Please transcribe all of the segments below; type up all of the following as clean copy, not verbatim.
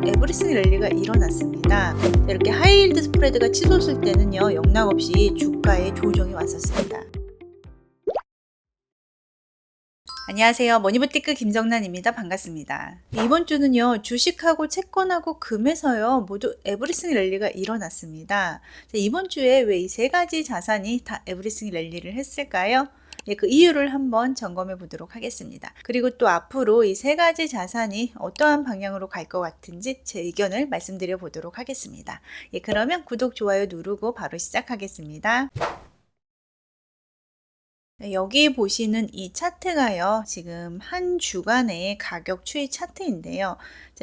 에브리싱 랠리가 일어났습니다. 이렇게 하이힐드 스프레드가 치솟을 때는요, 영락없이 주가에 조정이 왔었습니다. 안녕하세요. 머니부티크 김정란입니다. 반갑습니다. 이번 주는요, 주식하고 채권하고 금에서요, 모두 에브리싱 랠리가 일어났습니다. 이번 주에 왜 이 세 가지 자산이 다 에브리싱 랠리를 했을까요? 그 이유를 한번 점검해 보도록 하겠습니다. 그리고 또 앞으로 이 세 가지 자산이 어떠한 방향으로 갈 것 같은지 제 의견을 말씀드려 보도록 하겠습니다. 그러면 구독, 좋아요 누르고 바로 시작하겠습니다. 여기 보시는 이 차트가요, 지금 한 주간의 가격 추이 차트인데요.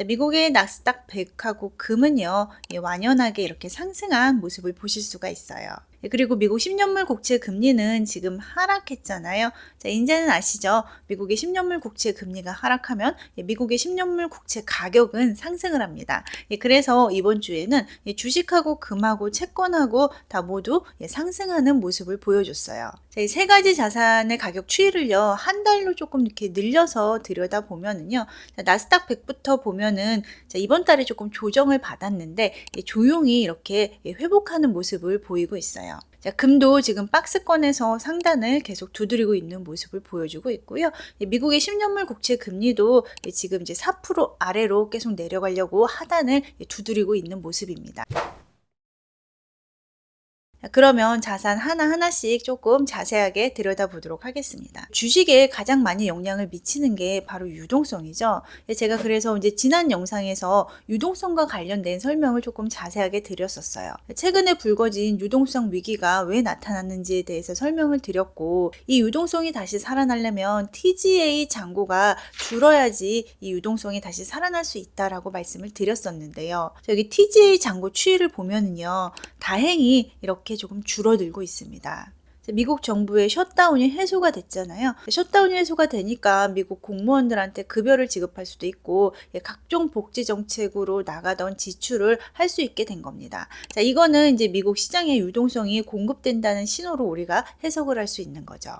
미국의 나스닥 100하고 금은요, 완연하게 이렇게 상승한 모습을 보실 수가 있어요. 그리고 미국 10년물 국채 금리는 지금 하락했잖아요. 이제는 아시죠? 미국의 10년물 국채 금리가 하락하면 미국의 10년물 국채 가격은 상승을 합니다. 그래서 이번 주에는 주식하고 금하고 채권하고 다 모두 상승하는 모습을 보여줬어요. 이 세 가지 자산의 가격 추이를요, 한 달로 조금 이렇게 늘려서 들여다보면은요, 나스닥 100부터 보면은 이번 달에 조금 조정을 받았는데 조용히 이렇게 회복하는 모습을 보이고 있어요. 금도 지금 박스권에서 상단을 계속 두드리고 있는 모습을 보여주고 있고요. 미국의 10년물 국채 금리도 지금 이제 4% 아래로 계속 내려가려고 하단을 두드리고 있는 모습입니다. 그러면 자산 하나하나씩 조금 자세하게 들여다보도록 하겠습니다. 주식에 가장 많이 영향을 미치는 게 바로 유동성이죠. 제가 그래서 이제 지난 영상에서 유동성과 관련된 설명을 조금 자세하게 드렸었어요. 최근에 불거진 유동성 위기가 왜 나타났는지에 대해서 설명을 드렸고, 이 유동성이 다시 살아나려면 TGA 잔고가 줄어야지 이 유동성이 다시 살아날 수 있다라고 말씀을 드렸었는데요. 여기 TGA 잔고 추이를 보면은요, 다행히 이렇게 조금 줄어들고 있습니다. 미국 정부의 셧다운이 해소가 됐잖아요. 셧다운이 해소가 되니까 미국 공무원들한테 급여를 지급할 수도 있고, 각종 복지 정책으로 나가던 지출을 할 수 있게 된 겁니다. 이거는 이제 미국 시장의 유동성이 공급된다는 신호로 우리가 해석을 할 수 있는 거죠.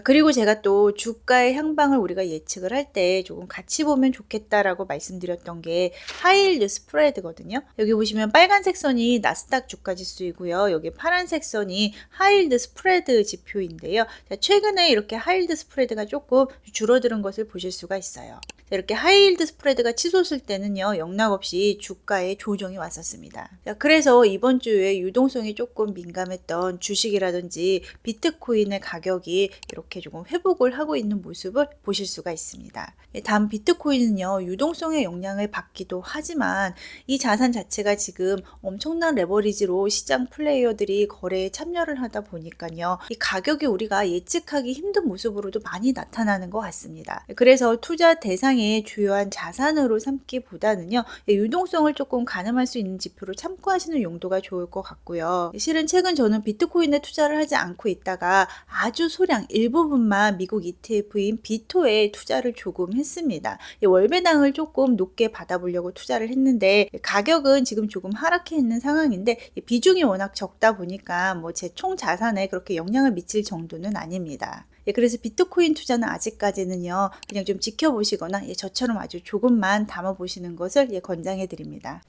그리고 제가 또 주가의 향방을 우리가 예측을 할 때 조금 같이 보면 좋겠다라고 말씀드렸던 게 하이힐드 스프레드거든요. 여기 보시면 빨간색 선이 나스닥 주가 지수이고요. 여기 파란색 선이 하이힐드 스프레드 지표인데요. 최근에 이렇게 하이힐드 스프레드가 조금 줄어드는 것을 보실 수가 있어요. 이렇게 하이힐드 스프레드가 치솟을 때는요, 영락없이 주가에 조정이 왔었습니다. 그래서 이번 주에 유동성이 조금 민감했던 주식이라든지 비트코인의 가격이 이렇게 조금 회복을 하고 있는 모습을 보실 수가 있습니다. 다음 비트코인은요, 유동성의 영향을 받기도 하지만 이 자산 자체가 지금 엄청난 레버리지로 시장 플레이어들이 거래에 참여를 하다 보니까요, 이 가격이 우리가 예측하기 힘든 모습으로도 많이 나타나는 것 같습니다. 그래서 투자 대상의 주요한 자산으로 삼기보다는요, 유동성을 조금 가늠할 수 있는 지표로 참고하시는 용도가 좋을 것 같고요. 실은 최근 저는 비트코인에 투자를 하지 않고 있다가 아주 소량 일부분만 미국 ETF인 비토에 투자를 조금 했습니다. 월배당을 조금 높게 받아보려고 투자를 했는데 가격은 지금 조금 하락해 있는 상황인데 비중이 워낙 적다 보니까 뭐 제 총 자산에 그렇게 영향을 미칠 정도는 아닙니다. 그래서 비트코인 투자는 아직까지는요, 그냥 좀 지켜보시거나 저처럼 아주 조금만 담아보시는 것을 권장해 드립니다.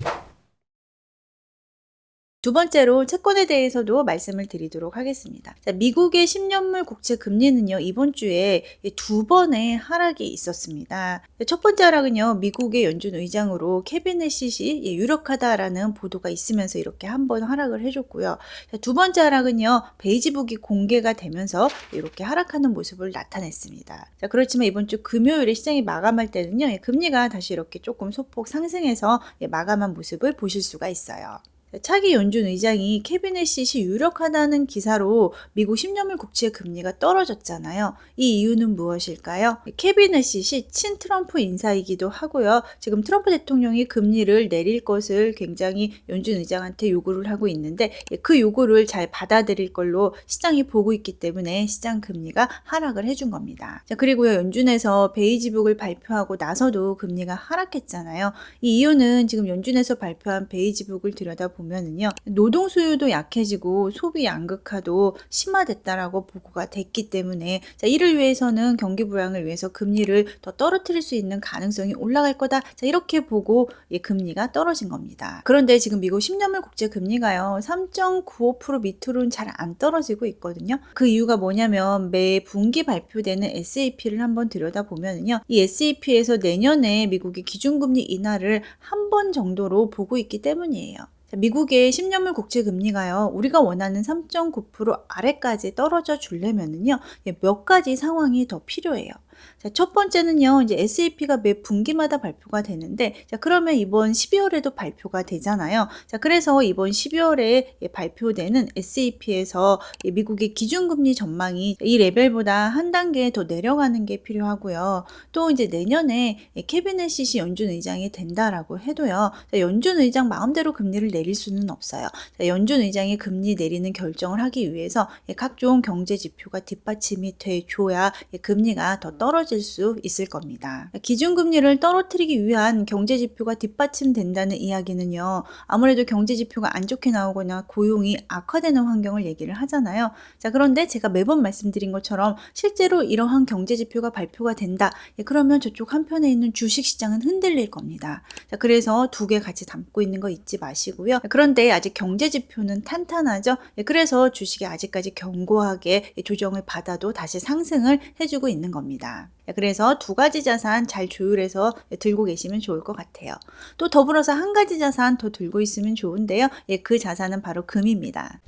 두 번째로 채권에 대해서도 말씀을 드리도록 하겠습니다. 미국의 10년물 국채 금리는요, 이번 주에 두 번의 하락이 있었습니다. 첫 번째 하락은요, 미국의 연준 의장으로 케빈 해시시 유력하다라는 보도가 있으면서 이렇게 한 번 하락을 해줬고요. 두 번째 하락은요, 베이지북이 공개가 되면서 이렇게 하락하는 모습을 나타냈습니다. 그렇지만 이번 주 금요일에 시장이 마감할 때는요, 금리가 다시 이렇게 조금 소폭 상승해서 마감한 모습을 보실 수가 있어요. 차기 연준 의장이 케빈 해시시 유력하다는 기사로 미국 10년물 국채 금리가 떨어졌잖아요. 이 이유는 무엇일까요? 케빈 해시시 친 트럼프 인사이기도 하고요. 지금 트럼프 대통령이 금리를 내릴 것을 굉장히 연준 의장한테 요구를 하고 있는데 그 요구를 잘 받아들일 걸로 시장이 보고 있기 때문에 시장 금리가 하락을 해준 겁니다. 그리고요, 연준에서 베이지북을 발표하고 나서도 금리가 하락했잖아요. 이 이유는 지금 연준에서 발표한 베이지북을 들여다보면 들여다보면은요. 노동 수요도 약해지고 소비 양극화도 심화됐다라고 보고가 됐기 때문에 자, 이를 위해서는 경기 부양을 위해서 금리를 더 떨어뜨릴 수 있는 가능성이 올라갈 거다. 자, 이렇게 보고 금리가 떨어진 겁니다. 그런데 지금 미국 10년물 국제 금리가요. 3.95% 밑으로는 잘 안 떨어지고 있거든요. 그 이유가 뭐냐면 매 분기 발표되는 SAP를 한번 들여다보면은요. 이 SAP에서 내년에 미국의 기준금리 인하를 한 번 정도로 보고 있기 때문이에요. 미국의 10년물 국채 금리가요. 우리가 원하는 3.9% 아래까지 떨어져 주려면은요. 몇 가지 상황이 더 필요해요. 자, 첫 번째는요. 이제 SAP가 매 분기마다 발표가 되는데 자, 그러면 이번 12월에도 발표가 되잖아요. 자, 그래서 이번 12월에 발표되는 SAP에서 미국의 기준금리 전망이 이 레벨보다 한 단계 더 내려가는 게 필요하고요. 또 이제 내년에 케빈 시시 연준 의장이 된다라고 해도요. 자, 연준 의장 마음대로 금리를 내릴 수는 없어요. 자, 연준 의장이 금리 내리는 결정을 하기 위해서 각종 경제 지표가 뒷받침이 돼줘야 금리가 더 떨어질 수 있을 겁니다. 기준금리를 떨어뜨리기 위한 경제지표가 뒷받침된다는 이야기는요. 아무래도 경제지표가 안 좋게 나오거나 고용이 악화되는 환경을 얘기를 하잖아요. 자, 그런데 제가 매번 말씀드린 것처럼 실제로 이러한 경제지표가 발표가 된다. 그러면 저쪽 한편에 있는 주식시장은 흔들릴 겁니다. 자, 그래서 두 개 같이 담고 있는 거 잊지 마시고요. 그런데 아직 경제지표는 탄탄하죠. 그래서 주식이 아직까지 견고하게 조정을 받아도 다시 상승을 해주고 있는 겁니다. 그래서 두 가지 자산 잘 조율해서 들고 계시면 좋을 것 같아요. 또 더불어서 한 가지 자산 더 들고 있으면 좋은데요. 그 자산은 바로 금입니다.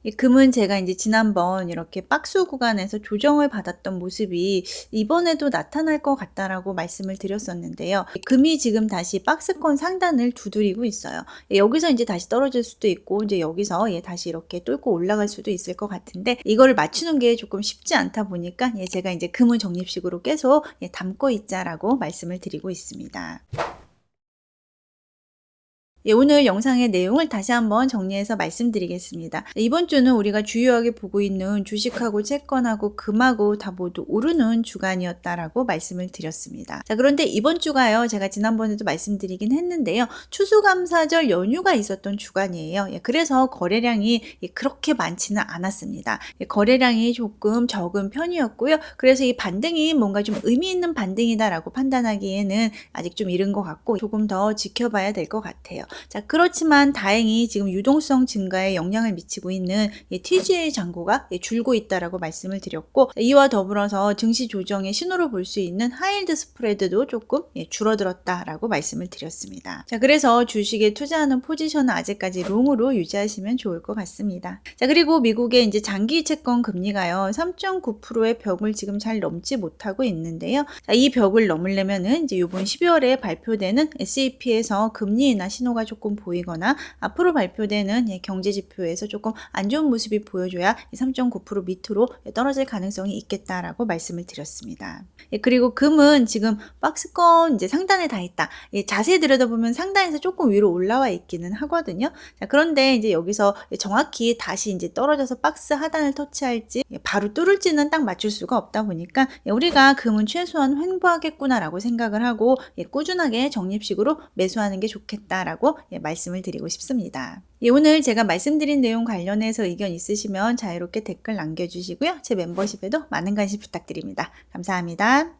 이 금은 제가 이제 지난번 이렇게 박스 구간에서 조정을 받았던 모습이 이번에도 나타날 것 같다라고 말씀을 드렸었는데요. 금이 지금 다시 박스권 상단을 두드리고 있어요. 여기서 이제 다시 떨어질 수도 있고 이제 여기서 다시 이렇게 뚫고 올라갈 수도 있을 것 같은데 이거를 맞추는 게 조금 쉽지 않다 보니까 제가 이제 금은 적립식으로 계속 담고 있자라고 말씀을 드리고 있습니다. 오늘 영상의 내용을 다시 한번 정리해서 말씀드리겠습니다. 이번 주는 우리가 주요하게 보고 있는 주식하고 채권하고 금하고 다 모두 오르는 주간이었다라고 말씀을 드렸습니다. 자, 그런데 이번 주가요. 제가 지난번에도 말씀드리긴 했는데요. 추수감사절 연휴가 있었던 주간이에요. 그래서 거래량이 그렇게 많지는 않았습니다. 거래량이 조금 적은 편이었고요. 그래서 이 반등이 뭔가 좀 의미 있는 반등이다라고 판단하기에는 아직 좀 이른 것 같고 조금 더 지켜봐야 될 것 같아요. 자, 그렇지만 다행히 지금 유동성 증가에 영향을 미치고 있는 TGA 잔고가 줄고 있다라고 말씀을 드렸고 이와 더불어서 증시 조정의 신호를 볼 수 있는 하이힐드 스프레드도 조금 줄어들었다라고 말씀을 드렸습니다. 자, 그래서 주식에 투자하는 포지션은 아직까지 롱으로 유지하시면 좋을 것 같습니다. 자, 그리고 미국의 이제 장기 채권 금리가요 3.9%의 벽을 지금 잘 넘지 못하고 있는데요. 자, 이 벽을 넘으려면은 이제 이번 12월에 발표되는 SAP에서 금리 인하 신호가 조금 보이거나 앞으로 발표되는 경제 지표에서 조금 안 좋은 모습이 보여줘야 3.9% 밑으로 떨어질 가능성이 있겠다라고 말씀을 드렸습니다. 그리고 금은 지금 박스권 이제 상단에 다 있다. 자세히 들여다보면 상단에서 조금 위로 올라와 있기는 하거든요. 자, 그런데 이제 여기서 정확히 다시 이제 떨어져서 박스 하단을 터치할지 바로 뚫을지는 딱 맞출 수가 없다 보니까 우리가 금은 최소한 횡보하겠구나라고 생각을 하고 꾸준하게 적립식으로 매수하는 게 좋겠다라고 말씀을 드리고 싶습니다. 오늘 제가 말씀드린 내용 관련해서 의견 있으시면 자유롭게 댓글 남겨주시고요. 제 멤버십에도 많은 관심 부탁드립니다. 감사합니다.